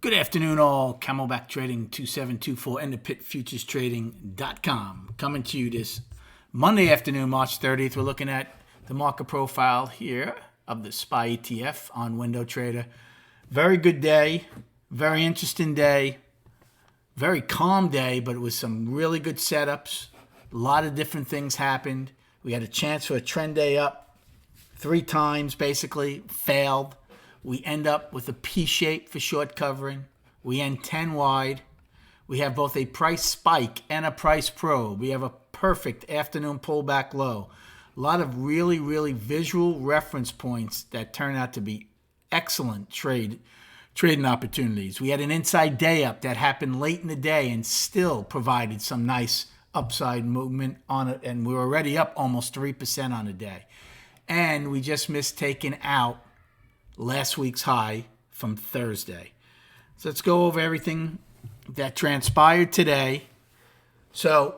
Good afternoon, all. Camelback Trading 2724 and the pitfuturestrading.com. Coming to you this Monday afternoon, March 30th. We're looking at the market profile here of the SPY ETF on Window Trader. Very good day, very interesting day, very calm day, but it was some really good setups. A lot of different things happened. We had a chance for a trend day up 3 times, basically, failed. We end up with a P shape for short covering. We end 10 wide. We have both a price spike and a price probe. We have a perfect afternoon pullback low. A lot of really visual reference points that turn out to be excellent trading opportunities. We had an inside day up that happened late in the day and still provided some nice upside movement on it. And we were already up almost 3% on the day. And we just missed taking out last week's high from Thursday. So let's go over everything that transpired today. So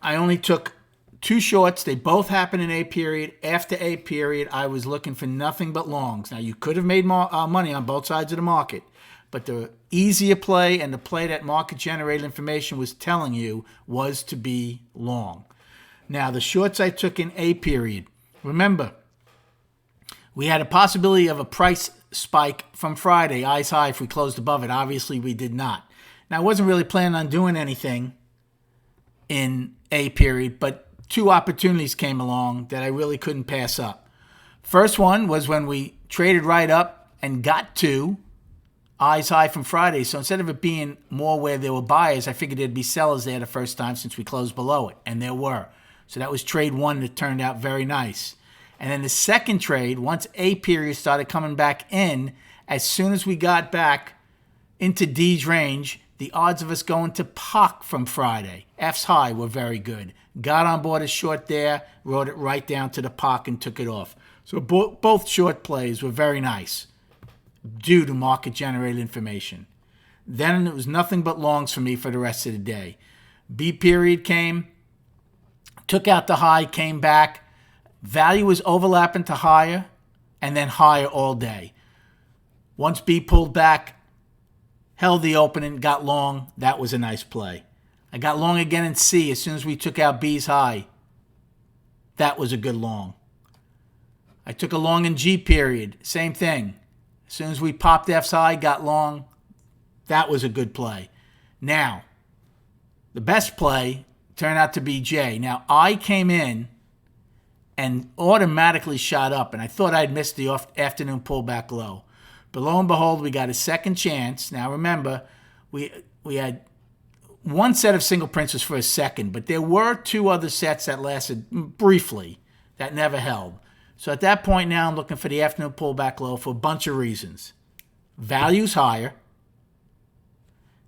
I only took 2 shorts. They both happened in A period. After A period, I was looking for nothing but longs. Now, you could have made money on both sides of the market, but the easier play and the play that market-generated information was telling you was to be long. Now, the shorts I took in A period, remember, we had a possibility of a price spike from Friday, eyes high, if we closed above it. Obviously, we did not. Now, I wasn't really planning on doing anything in A period, but 2 opportunities came along that I really couldn't pass up. First one was when we traded right up and got to eyes high from Friday. So instead of it being more where there were buyers, I figured there'd be sellers there the first time since we closed below it, and there were. So that was trade 1 that turned out very nice. And then the second trade, once A period started coming back in, as soon as we got back into D's range, the odds of us going to POC from Friday, F's high, were very good. Got on board a short there, rode it right down to the POC and took it off. So both short plays were very nice due to market-generated information. Then it was nothing but longs for me for the rest of the day. B period came, took out the high, came back. Value was overlapping to higher and then higher all day. Once B pulled back, held the opening, got long. That was a nice play. I got long again in C as soon as we took out B's high. That was a good long. I took a long in G period. Same thing. As soon as we popped F's high, got long. That was a good play. Now, the best play turned out to be J. Now, I came in and automatically shot up, and I thought I'd missed the afternoon pullback low. But lo and behold, we got a second chance. Now remember, we had 1 set of single prints for a second, but there were 2 other sets that lasted briefly that never held. So at that point now, I'm looking for the afternoon pullback low for a bunch of reasons. Value's higher.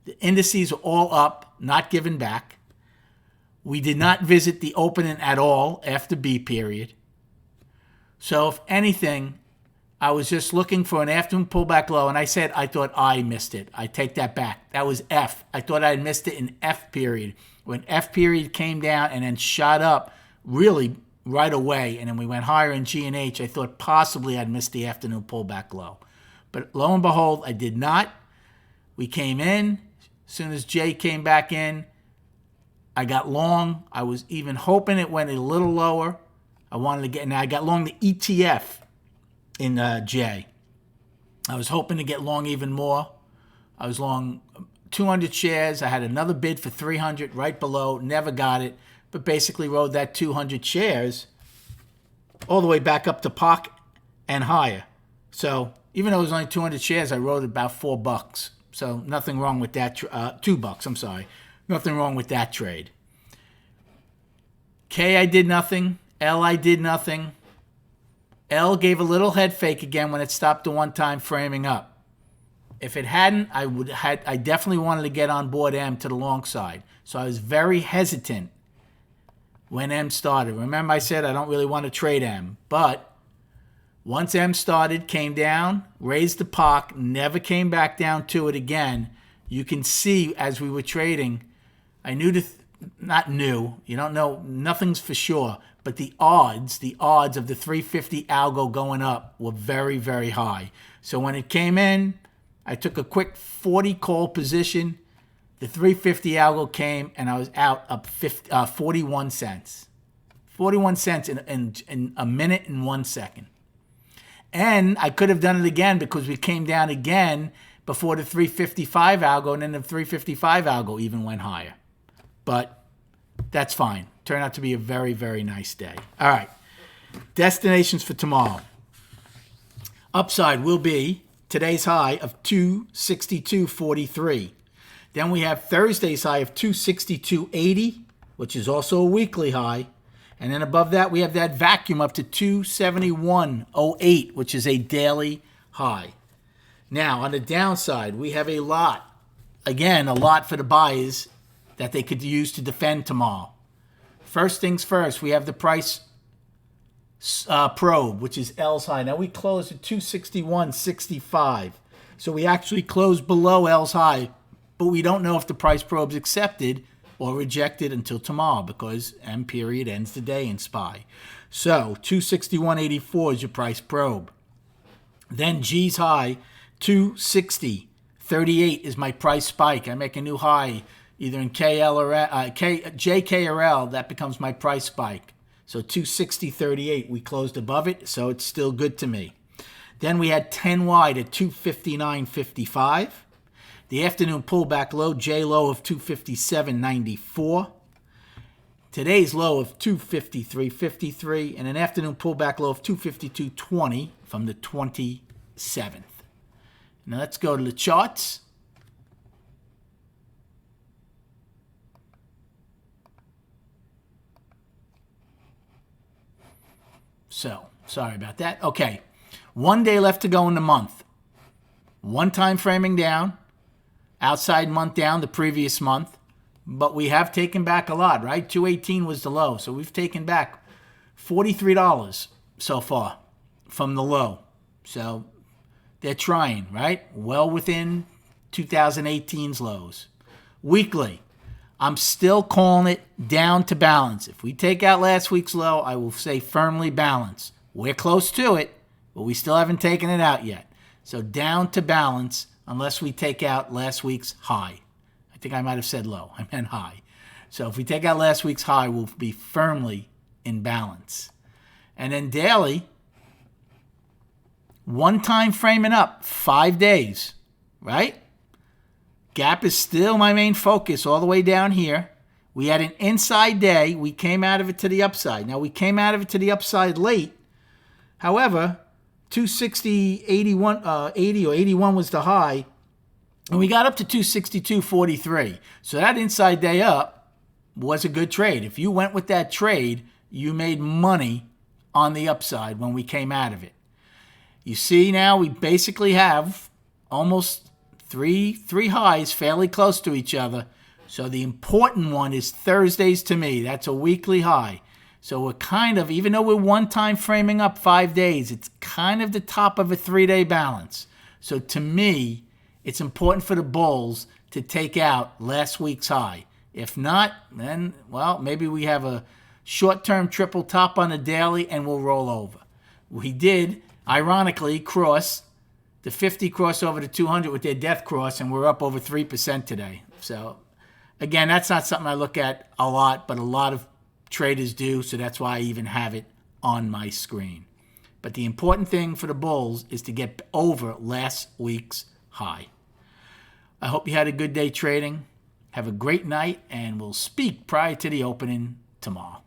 The indices are all up, not giving back. We did not visit the opening at all after B period. So if anything, I was just looking for an afternoon pullback low, and I said I thought I missed it. I take that back. That was F. I thought I had missed it in F period. When F period came down and then shot up really right away, and then we went higher in G and H, I thought possibly I'd missed the afternoon pullback low. But lo and behold, I did not. We came in. As soon as J came back in, I got long. I was even hoping it went a little lower. I wanted to get, now I got long the ETF in J. I was hoping to get long even more. I was long 200 shares. I had another bid for 300 right below. Never got it, but basically rode that 200 shares all the way back up to POC and higher. So even though it was only 200 shares, I rode about $4. So nothing wrong with that. $2, I'm sorry. Nothing wrong with that trade. K, I did nothing. L, I did nothing. L gave a little head fake again when it stopped the one-time framing up. If it hadn't, I definitely wanted to get on board M to the long side. So I was very hesitant when M started. Remember I said I don't really want to trade M. But once M started, came down, raised the POC, never came back down to it again. You can see as we were trading, I knew not new, you don't know, nothing's for sure, but the odds of the 350 algo going up were very high. So when it came in, I took a quick 40 call position. The 350 algo came, and I was out up 41 cents. 41 cents in a minute and 1 second. And I could have done it again because we came down again before the 355 algo, and then the 355 algo even went higher. But that's fine. Turned out to be a very, very nice day. All right. Destinations for tomorrow. Upside will be today's high of 262.43. Then we have Thursday's high of 262.80, which is also a weekly high. And then above that, we have that vacuum up to 271.08, which is a daily high. Now, on the downside, we have a lot. Again, a lot for the buyers that they could use to defend tomorrow. First things first, we have the price probe, which is L's high. Now, we closed at 261.65. So we actually closed below L's high, but we don't know if the price probe's accepted or rejected until tomorrow because M period ends the day in SPY. So 261.84 is your price probe. Then G's high, 260.38 is my price spike. I make a new high either in KL or JK or L. That becomes my price spike. So 260.38, we closed above it, so it's still good to me. Then we had 10 wide at 259.55. The afternoon pullback low, J low of 257.94. Today's low of 253.53, and an afternoon pullback low of 252.20 from the 27th. Now let's go to the charts. So, sorry about that. Okay, 1 day left to go in the month. One time framing down. Outside month down the previous month, but we have taken back a lot, right? 218 was the low, so we've taken back $43 so far from the low. So they're trying, right? Well within 2018's lows. Weekly, I'm still calling it down to balance. If we take out last week's low, I will say firmly balance. We're close to it, but we still haven't taken it out yet. So down to balance, unless we take out last week's high. I think I might have said low. I meant high. So if we take out last week's high, we'll be firmly in balance. And then daily, one time framing up, 5 days, right? Gap is still my main focus all the way down here. We had an inside day. We came out of it to the upside. Now, we came out of it to the upside late. However, 260.80 or 81 was the high, and we got up to 262.43. So that inside day up was a good trade. If you went with that trade, you made money on the upside when we came out of it. You see now we basically have almost three highs fairly close to each other. So the important one is Thursdays to me. That's a weekly high. So we're kind of, even though we're one time framing up 5 days, it's kind of the top of a 3-day balance. So to me, it's important for the bulls to take out last week's high. If not, then, well, maybe we have a short-term triple top on the daily and we'll roll over. We did, ironically, cross the 50 cross over to 200 with their death cross, and we're up over 3% today. So, again, that's not something I look at a lot, but a lot of traders do, so that's why I even have it on my screen. But the important thing for the bulls is to get over last week's high. I hope you had a good day trading. Have a great night, and we'll speak prior to the opening tomorrow.